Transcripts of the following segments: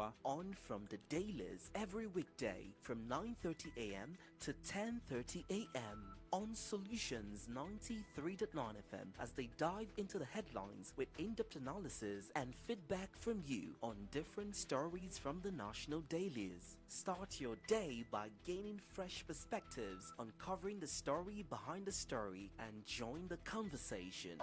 wa. On from the dailies every weekday from 9:30 a.m. to 10:30 a.m. on Solutions 93.9 FM as they dive into the headlines with in-depth analysis and feedback from you on different stories from the national dailies. Start your day by gaining fresh perspectives, uncovering the story behind the story, and join the conversation.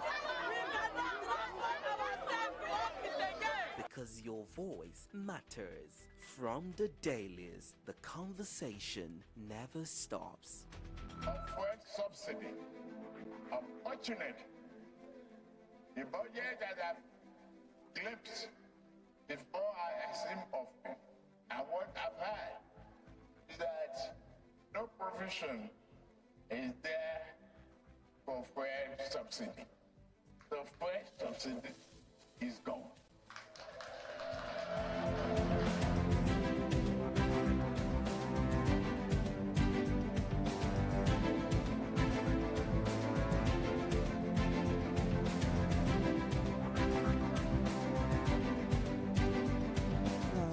Because your voice matters. From the dailies, the conversation never stops. Of fuel subsidy. Unfortunate. The budget that I've glimpsed before I assume office, and what I've heard is that no provision is there for fuel subsidy. The fuel subsidy is gone.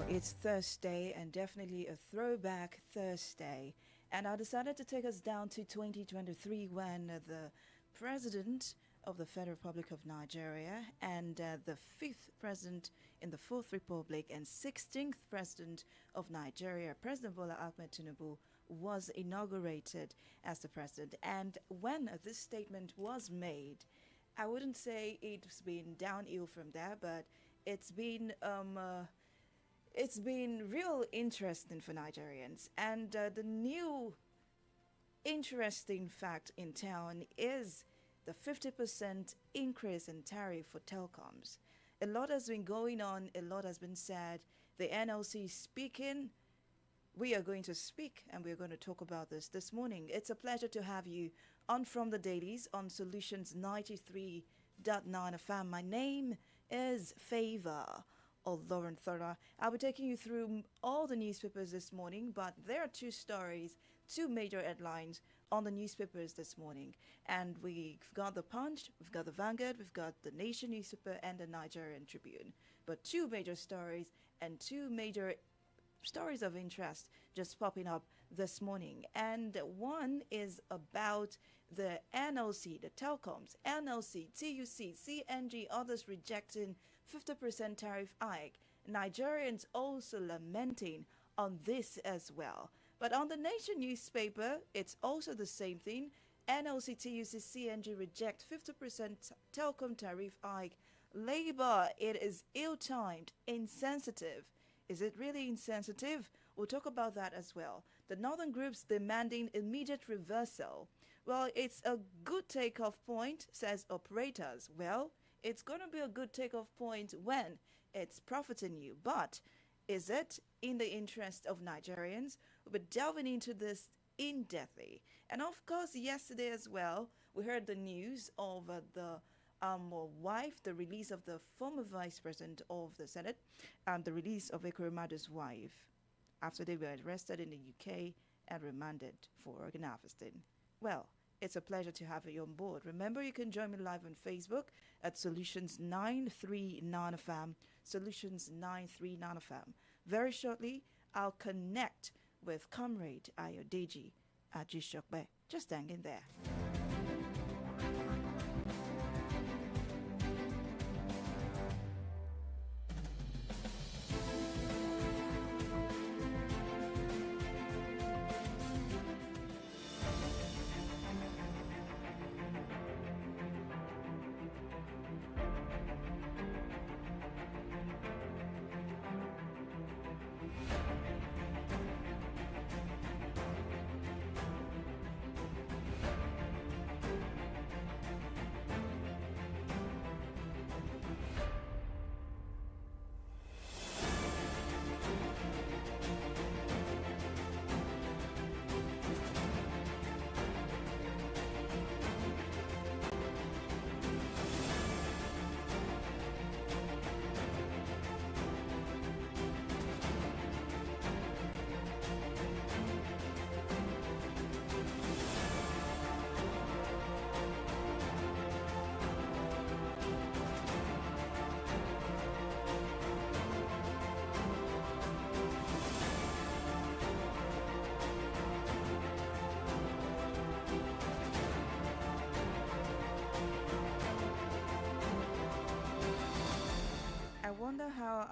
It's Thursday and definitely a throwback Thursday. And I decided to take us down to 2023 when the President of the Federal Republic of Nigeria and the 5th President in the 4th Republic and 16th President of Nigeria, President Bola Ahmed Tinubu, was inaugurated as the President. And when this statement was made, I wouldn't say it's been downhill from there, but it's been real interesting for Nigerians. And the new interesting fact in town is the 50% increase in tariff for telecoms. A lot has been going on, a lot has been said. The NLC is speaking. We are going to speak and we're going to talk about this morning. It's a pleasure to have you on From the Dailies on Solutions 93.9 FM. My name is Favor of Lauren Thora. I'll be taking you through all the newspapers this morning, but there are two stories, two major headlines on the newspapers this morning. And we've got the Punch, we've got the Vanguard, we've got the Nation newspaper and the Nigerian Tribune. But two major stories and two major stories of interest just popping up this morning. And one is about the NLC, the telecoms, NLC, TUC, CNG, others rejecting 50% tariff hike. Nigerians also lamenting on this as well. But on the Nation newspaper, it's also the same thing. NLC, TUC, CNG reject 50% telecom tariff hike. Labour, it is ill-timed, insensitive. Is it really insensitive? We'll talk about that as well. The northern groups demanding immediate reversal. Well, it's a good takeoff point, says operators. Well, it's going to be a good takeoff point when it's profiting you. But is it in the interest of Nigerians? We'll be delving into this in-depthly. And of course, yesterday as well, we heard the news of the release of the former vice president of the Senate, the release of Ekwuremadu's wife after they were arrested in the UK and remanded for organ harvesting. Well, it's a pleasure to have you on board. Remember, you can join me live on Facebook at Solutions 939 FM, Solutions 939 FM. Very shortly, I'll connect with Comrade Ayodeji Ajishokbe. Just hang in there.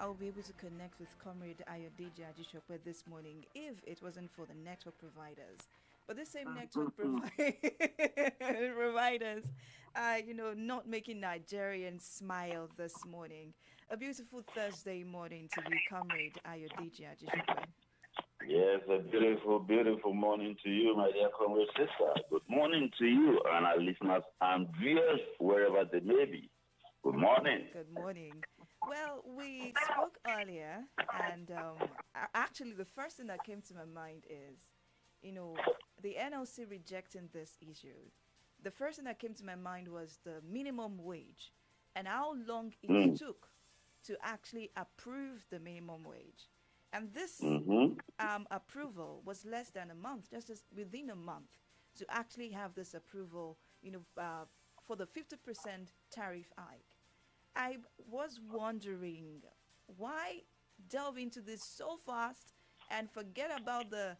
I'll be able to connect with Comrade Ayodiji Ajishokwe this morning if it wasn't for the network providers. But the same network providers are, not making Nigerians smile this morning. A beautiful Thursday morning to you, Comrade Ayodiji Ajishokwe. Yes, a beautiful, beautiful morning to you, my dear comrade sister. Good morning to you and our listeners and viewers, wherever they may be. Good morning. Good morning. Well, we spoke earlier, and actually, the first thing that came to my mind is, the NLC rejecting this issue. The first thing that came to my mind was the minimum wage and how long it took to actually approve the minimum wage. And this approval was less than a month, just as within a month, to actually have this approval, for the 50% tariff hike. I was wondering why delve into this so fast and forget about the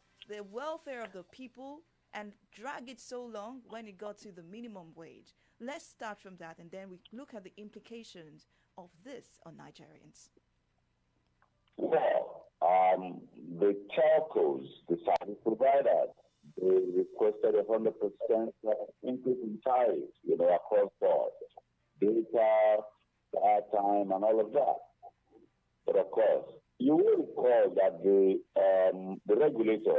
welfare of the people and drag it so long when it got to the minimum wage. Let's start from that, and then we look at the implications of this on Nigerians. Well, the telcos, the service providers, they requested 100% increase in tariffs, across board. Data, time, and all of that. But of course, you will recall that the regulator,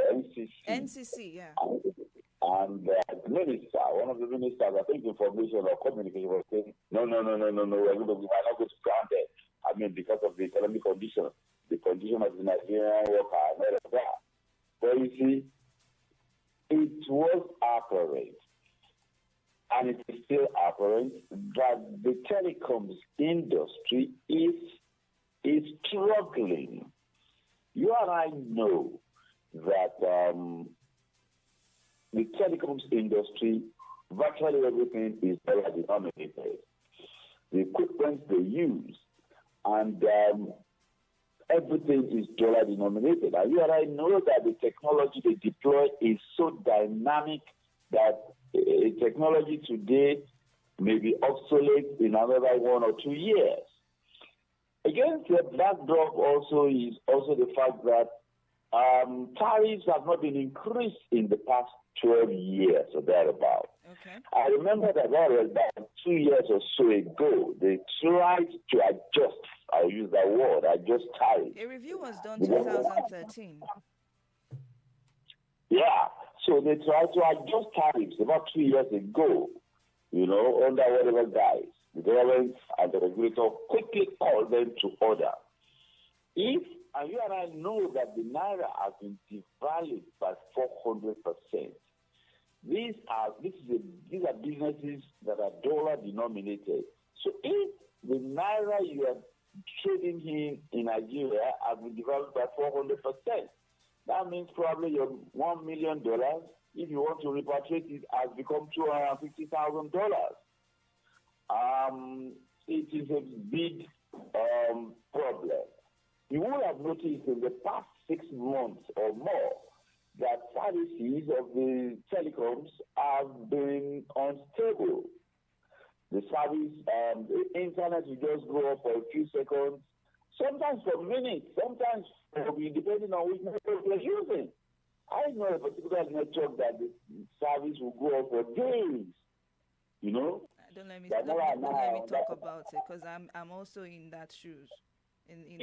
NCC, yeah. And the minister, one of the ministers, I think information or communication was saying, no, we are not going to grant it. Because of the economic condition, the condition of the Nigerian worker, and all of that. But you see, it was apparent, and it is still apparent, that the telecoms industry is struggling. You and I know that the telecoms industry, virtually everything is dollar denominated. The equipment they use and everything is dollar denominated. And you and I know that the technology they deploy is so dynamic that a technology today may be obsolete in another 1 or 2 years. Against the backdrop also is also the fact that tariffs have not been increased in the past 12 years or thereabout. Okay. I remember that about 2 years or so ago, they tried to adjust, I'll use that word, adjust tariffs. A review was done 2013. Yeah, so they tried to adjust tariffs about 2 years ago, under whatever guise. The government and the regulator quickly called them to order. And you and I know that the Naira has been devalued by 400%. These are businesses that are dollar denominated. So if the Naira you are trading in Nigeria has been devalued by 400%, that means probably your $1 million, if you want to repatriate it, has become $250,000. It is a big problem. You will have noticed in the past 6 months or more that services of the telecoms have been unstable. The service, the internet will just go up for a few seconds, sometimes for minutes, sometimes depending on which network you're using. I know a particular network that the service will go up for days, Don't let me talk about it, because I'm also in that shoes. If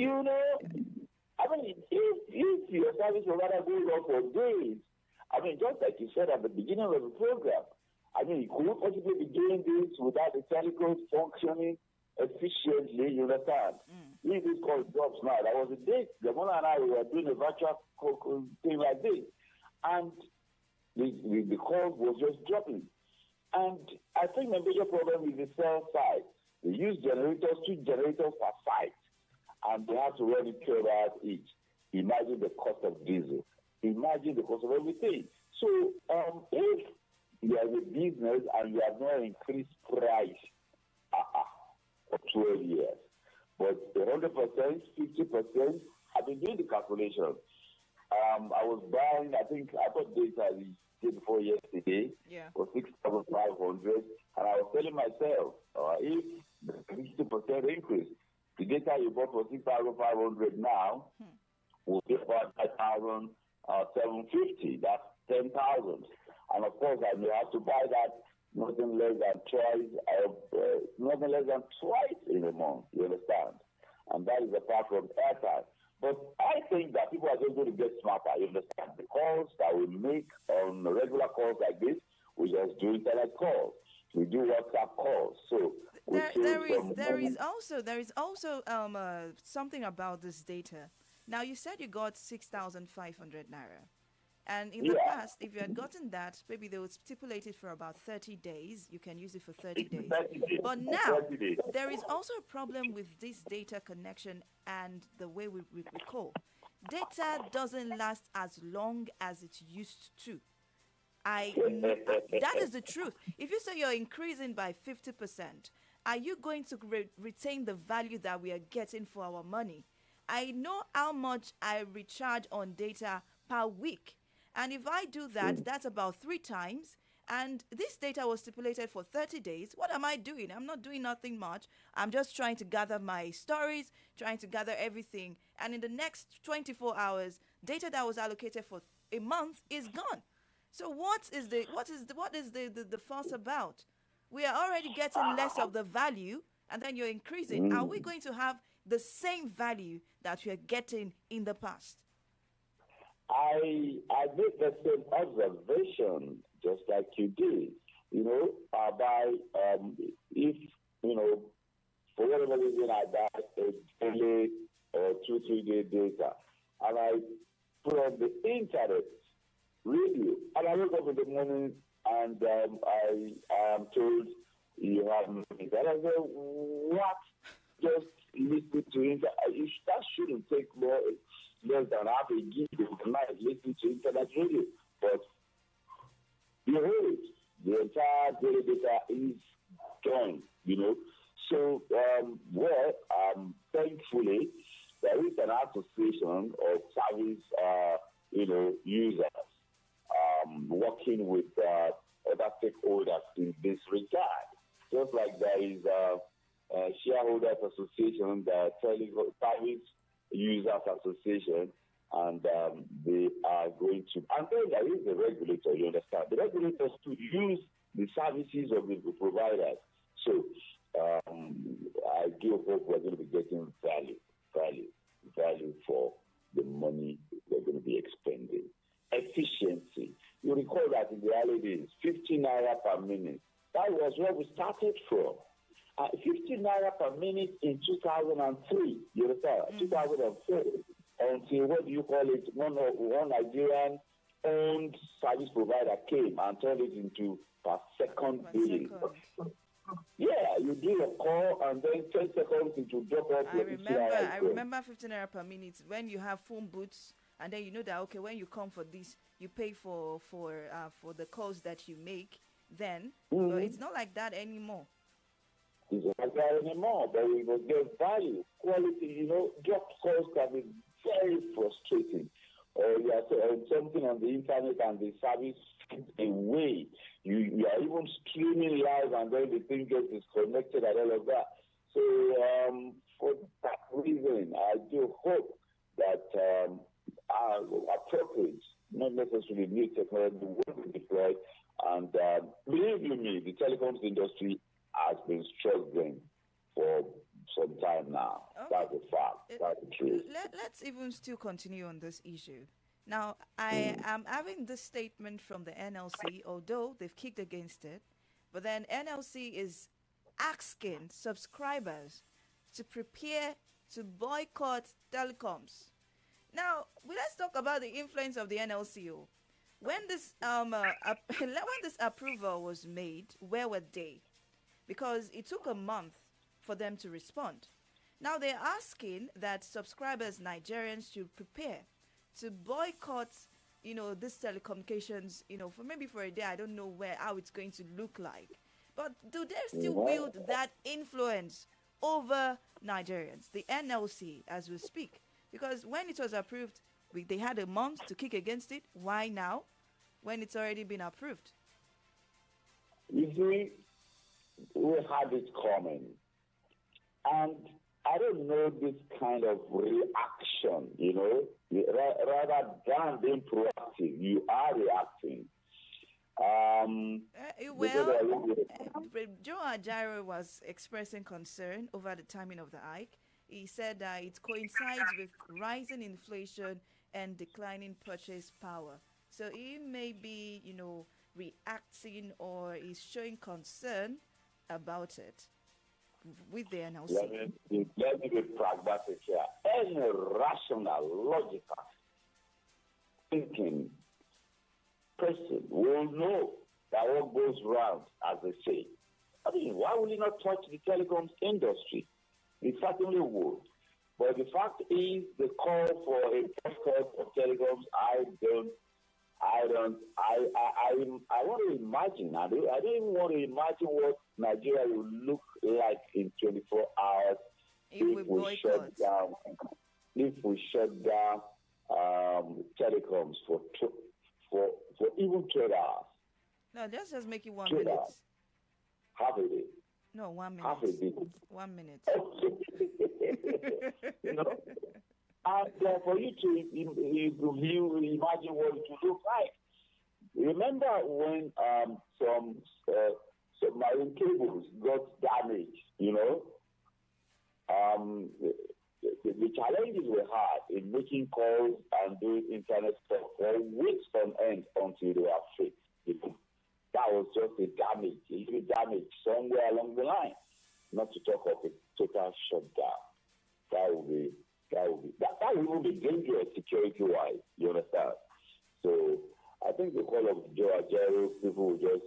your service provider goes on for days, just like you said at the beginning of the program, you could possibly be doing this without the telecoms functioning efficiently, you understand? If this call drops now, there was a day, the mother and I were doing a virtual thing like this, and the call was just dropping. And I think the major problem is the cell side. They use generators, 2 generators per site, and they have to run it 12 hours each. Imagine the cost of diesel. Imagine the cost of everything. So if you are a business and you have not increased price for 12 years, but 100%, 50%, I've been doing the calculation. I was buying, I bought data the day before yesterday for 6,500, and I was telling myself, if the 50% increase, The data you bought for 6,500 now will be about 5,750. That's 10,000. And of course, I may have to buy that nothing less than twice in a month. You understand? And that is apart from airtime. But I think that people are just going to get smarter. You understand? The calls that we make on regular calls like this, we just do internet calls. We do WhatsApp calls. So there is also something about this data. Now you said you got 6,500 naira. And in the past, if you had gotten that, maybe they would stipulate it for about 30 days. You can use it for 30 days. But now, there is also a problem with this data connection and the way we call. Data doesn't last as long as it used to. That is the truth. If you say you're increasing by 50%, are you going to retain the value that we are getting for our money? I know how much I recharge on data per week. And if I do that, that's about 3 times. And this data was stipulated for 30 days. What am I doing? I'm not doing nothing much. I'm just trying to gather my stories, trying to gather everything. And in the next 24 hours, data that was allocated for a month is gone. So what is the fuss about? We are already getting less of the value, and then you're increasing. Are we going to have the same value that we are getting in the past? I make the same observation, just like you did. If for whatever reason I buy a daily or 2-3 day data, and I put on the internet radio, and I wake up in the morning and I am told you have money. And I say, what? Just listen to internet. That shouldn't take less than half a gig overnight listening to internet radio. But behold, the entire daily data is gone, So, thankfully, there is an association of service, users working with other stakeholders in this regard. Just like there is a shareholders association, the service users association, and they are going to, and then there is the regulator, you understand. The regulators to use the services of the providers. So I do hope we're going to be getting value for the money we're going to be expending. Efficiency. You recall that in the early days, 50 naira per minute. That was where we started from. 50 naira per minute in 2003, you understand? 2004, until one Nigerian-owned service provider came and turned it into per second billing. Yeah, you do a call and then 10 seconds it will drop off. I remember 15 naira per minute when you have phone booths, and then you know that when you come for this, you pay for the calls that you make. Then, but it's not like that anymore. It's not like that anymore, but we will get value, quality. Drop calls can be very frustrating. Or you are something on the internet and the service fades away. You are even streaming live and then the thing gets disconnected and all of that. So for that reason, I do hope that our appropriate, not necessarily new technology, will be deployed. And believe you me, the telecoms industry has been struggling for some time now. Okay. That's a fact. That's the truth. Let's even still continue on this issue. Now, I am having this statement from the NLC, although they've kicked against it, but then NLC is asking subscribers to prepare to boycott telecoms. Now, let's talk about the influence of the NLC. When this approval was made, where were they? Because it took a month for them to respond. Now they're asking that subscribers, Nigerians, should prepare to boycott, this telecommunications, for a day. I don't know how it's going to look like. But do they still wield that influence over Nigerians, the NLC, as we speak? Because when it was approved, they had a month to kick against it. Why now, when it's already been approved? You see, we had it coming. And I don't know this kind of reaction, rather than being proactive, you are reacting. Because Joe Ajaero was expressing concern over the timing of the hike. He said that it coincides with rising inflation and declining purchase power. So he may be, reacting or is showing concern about it with the NLC. Let me be pragmatic here. Any rational, logical thinking person will know that what goes round, as they say. I mean, why will he not touch the telecoms industry? He certainly would. But the fact is, the call for a boycott of telecoms, I want to imagine. I don't even want to imagine what Nigeria will look like in 24 hours if we shut down. If we shut down telecoms for even 12 hours. No, just make it 1 minute. Hours. Half a day. No, 1 minute. Half a day. 1 minute. And for you to imagine what it will look like. Remember when some submarine cables got damaged, the challenges we had in making calls and doing internet stuff for weeks on end until they were fixed. That was just a damage somewhere along the line. Not to talk of a total shutdown. That would be dangerous security-wise. You understand? So I think the call of Joe Ajaero, people will just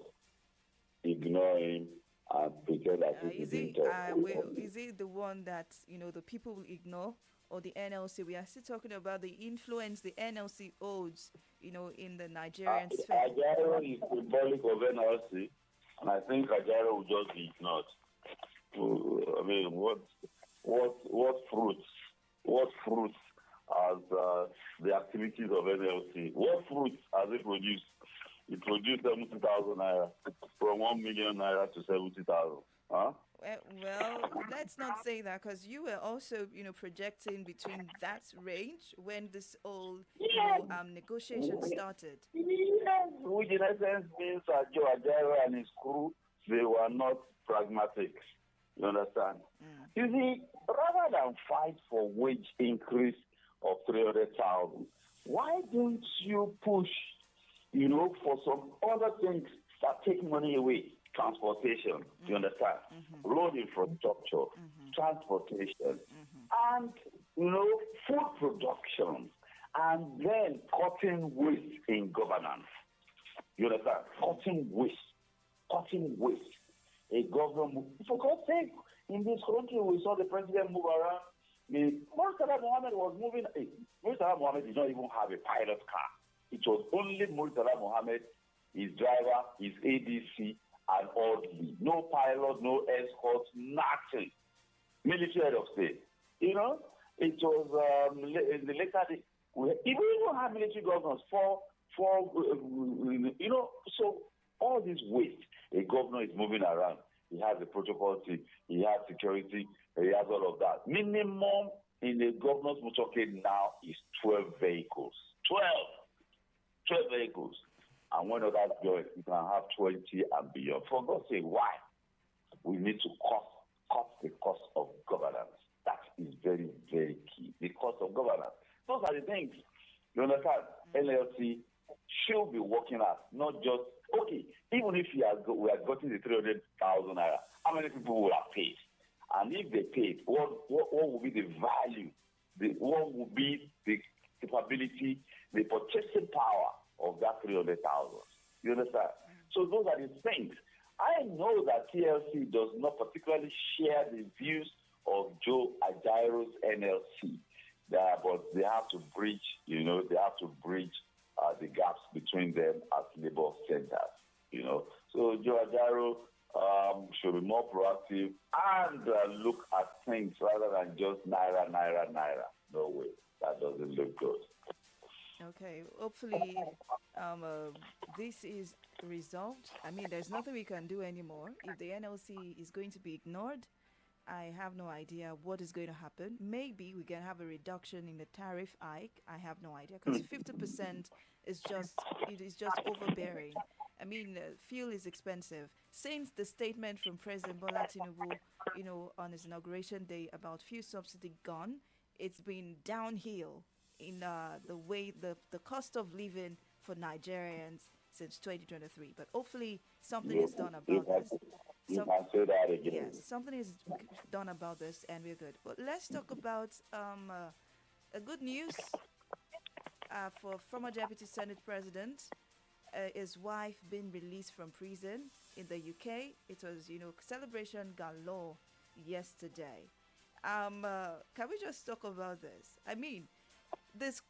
ignore him and pretend that is it the one that the people will ignore, or the NLC? We are still talking about the influence the NLC holds, in the Nigerian sphere. Ajaero is symbolic of NLC, and I think Ajaero will just be ignored. I mean, what fruits as the activities of NLC? What fruits has it produced? It produced 70,000 naira, from 1 million naira to 70,000. Huh? Well, let's not say that, because you were also, projecting between that range when this whole negotiation started. Yes, which in essence means that Joe Ajaero and his crew, they were not pragmatic. You understand? You see, rather than fight for wage increase of 300,000, why don't you push, for some other things that take money away? Transportation, you understand? Road infrastructure, transportation, and, food production, and then cutting waste in governance. You understand? Cutting waste. A government, for God's sake, in this country, we saw the president move around. Murtala Mohammed was moving. Murtala Mohammed did not even have a pilot car. It was only Murtala Mohammed, his driver, his ADC, and orderly. No pilot, no escorts, nothing. Military head of state. It was in the later day. We even have military governors for so all this waste. A governor is moving around. He has a protocol team. He has security. He has all of that. Minimum in a governor's motorcade now is 12 vehicles. 12 vehicles. And when others join, you can have 20 and beyond. For God's sake, why? We need to cut the cost of governance. That is very, very key. The cost of governance. Those are the things. You understand? NLC should be working at, not just, okay, even if we have gotten the 300,000 naira, how many people will have paid? And if they paid, what will be the value? What will be the capability, the purchasing power of that 300,000? You understand? So those are the things. I know that TLC does not particularly share the views of Joe Ajaero's NLC, but they have to bridge, the gaps between them as labor centers, So Joe Ajaero should be more proactive and look at things rather than just naira. No way. That doesn't look good. Okay, hopefully this is resolved. I mean, there's nothing we can do anymore. If the NLC is going to be ignored, I have no idea what is going to happen. Maybe we can have a reduction in the tariff hike. I have no idea because 50% is just it is just overbearing. I mean, fuel is expensive. Since the statement from President Bola Tinubu, on his inauguration day about fuel subsidy gone, it's been downhill in the cost of living for Nigerians since 2023. But hopefully something is done about this. You can say that again. Yes, something is done about this, and we're good. But let's talk about a good news for former Deputy Senate President, his wife being released from prison in the UK. It was, celebration galore yesterday. Can we just talk about this? I mean, this.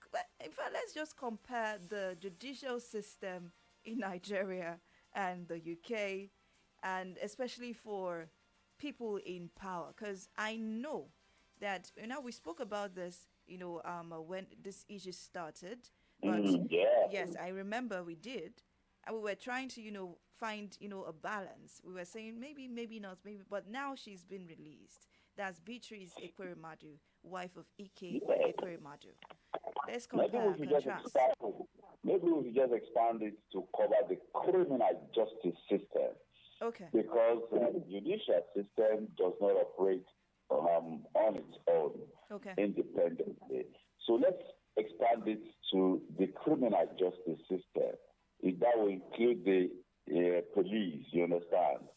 In fact, let's just compare the judicial system in Nigeria and the UK, and especially for people in power, because I know that we spoke about this when this issue started, but yes, I remember we did, and we were trying to find a balance. We were saying maybe not, maybe, but now she's been released. That's Beatrice Ekweremadu, wife of Ike Ekweremadu. Let's compare and contrast. Maybe we should just expand it to cover the criminal justice system. Okay. Because the judicial system does not operate on its own independently. So let's expand it to the criminal justice system. That will include the police, you understand,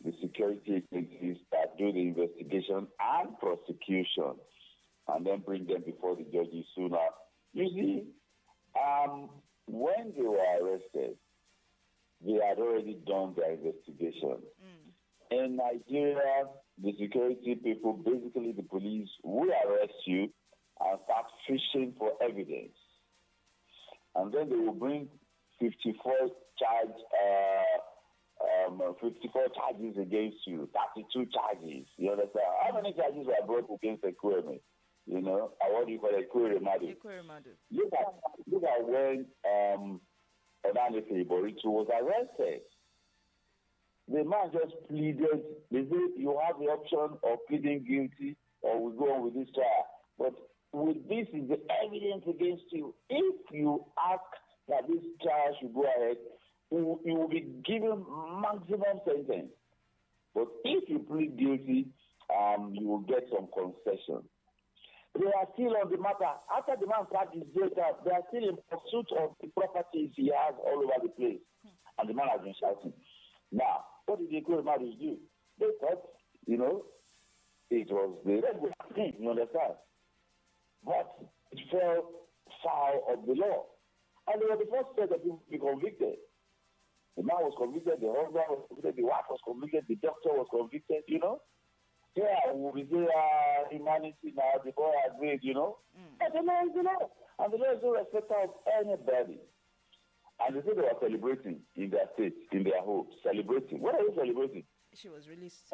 the security agencies that do the investigation and prosecution, and then bring them before the judges sooner. You see, when they were arrested, they had already done their investigation. In Nigeria, the security people, basically the police, will arrest you and start fishing for evidence. And then they will bring 54 charges against you, 32 charges. You understand? How many charges were brought against Ekweremadu? And what do you call Ekweremadu? Look at when Olanike Iboritu was arrested. The man just pleaded. They said you have the option of pleading guilty or we go on with this trial. But with this is the evidence against you. If you ask that this trial should go ahead, you will be given maximum sentence. But if you plead guilty, you will get some concession. They are still on the matter. After the man started his data, they are still in pursuit of the properties he has all over the place. And the man has been shouting. Now, what did the Ekweremadu do? They thought, it was the regular thing, you understand? But it fell foul of the law. And they were the first set of people to be convicted. The man was convicted, the husband was convicted, the wife was convicted, the doctor was convicted, Yeah, we will be humanity now, the boy agreed, But the law is the law. And the law is no respecter of anybody. And they said they were celebrating in their state, in their home, celebrating. What are you celebrating? She was released.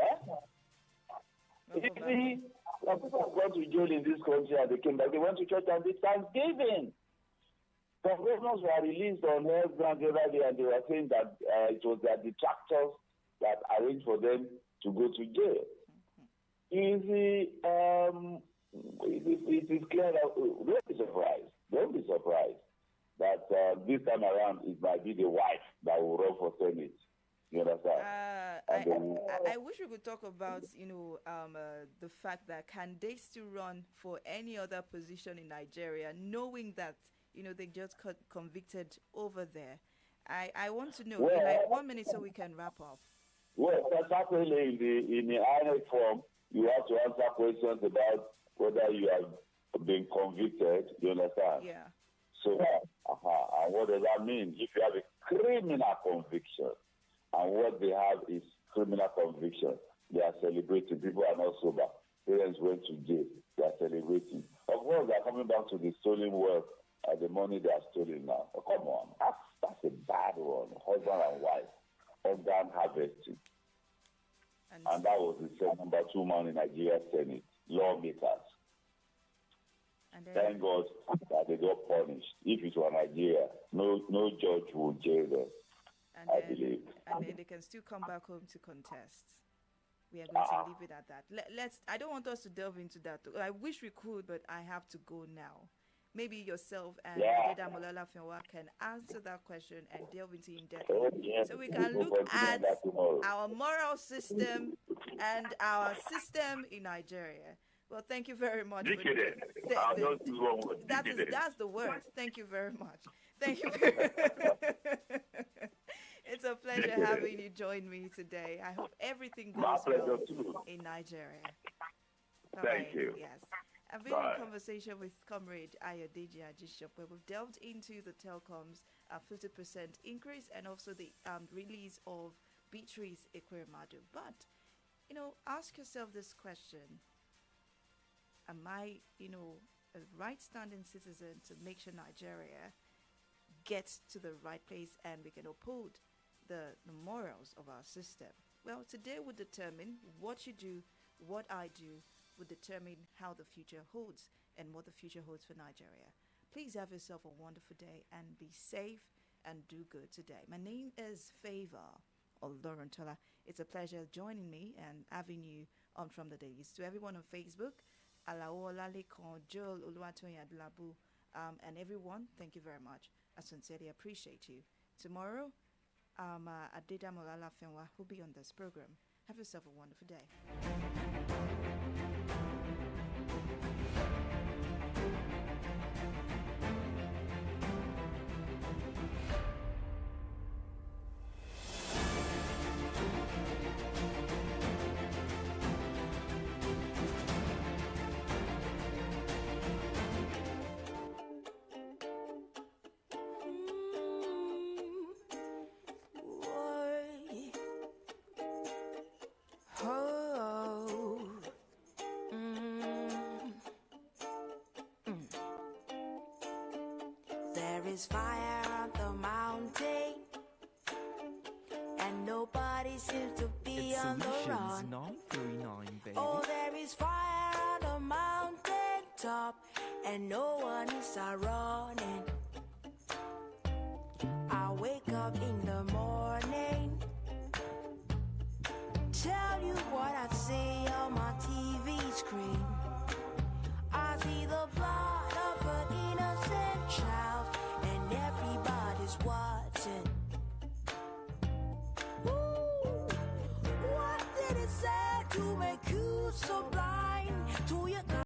You see, when people have gone to jail in this country and they came back, they went to church and did Thanksgiving. Some governors were released on health ground the other day and they were saying that it was their detractors that arranged for them to go to jail. You see, it is clear that don't be surprised that this time around it might be the wife that will run for Senate. You understand? I wish we could talk about, the fact that can they still run for any other position in Nigeria, knowing that, they just got convicted over there. I want to know, in like 1 minute so we can wrap up. Well, certainly in the INEC form, you have to answer questions about whether you have been convicted. You understand? Yeah. So, and what does that mean? If you have a criminal conviction, and what they have is criminal conviction, they are celebrating. People are not sober. Parents went to jail. They are celebrating. Of course, they are coming back to the stolen wealth and the money they are stealing now. Oh, come on. That's a bad one. Husband and wife. Organ harvesting. And that was the number 2 man in Nigeria Senate. Lawmakers. Thank God that they got punished. If it were Nigeria, no judge would jail them. I believe. And then they can still come back home to contest. We are going to leave it at that. Let's. I don't want us to delve into that. I wish we could, but I have to go now. Maybe yourself and Deda Molala Fenwa can answer that question and delve into in depth, so we can look at our moral system and our system in Nigeria. Well, thank you very much. That's the word. Thank you very much. Thank you. It's a pleasure having you join me today. I hope everything goes well in Nigeria. Thank you. Yes. I've been in conversation with Comrade Ayodeji Ajishop, where we've delved into the telecoms 50% increase and also the release of Beatrice Ekweremadu. But, ask yourself this question. Am I, a right-standing citizen to make sure Nigeria gets to the right place and we can uphold the morals of our system? Well, today will determine what you do, what I do, will determine how the future holds and what the future holds for Nigeria. Please have yourself a wonderful day and be safe and do good today. My name is Favor Olorontola. It's a pleasure joining me and having you on From the Days. To everyone on Facebook, Alao Olalekan, Joel Oluwatoyin Adelabu, and everyone, thank you very much. I sincerely appreciate you. Tomorrow, Adeda Molala Fenwa will be on this program. Have yourself a wonderful day. There's fire on the mountain, and nobody seems to be It's on the Solutions run. 939, baby. Oh, there is fire on the mountain top, and no one is running.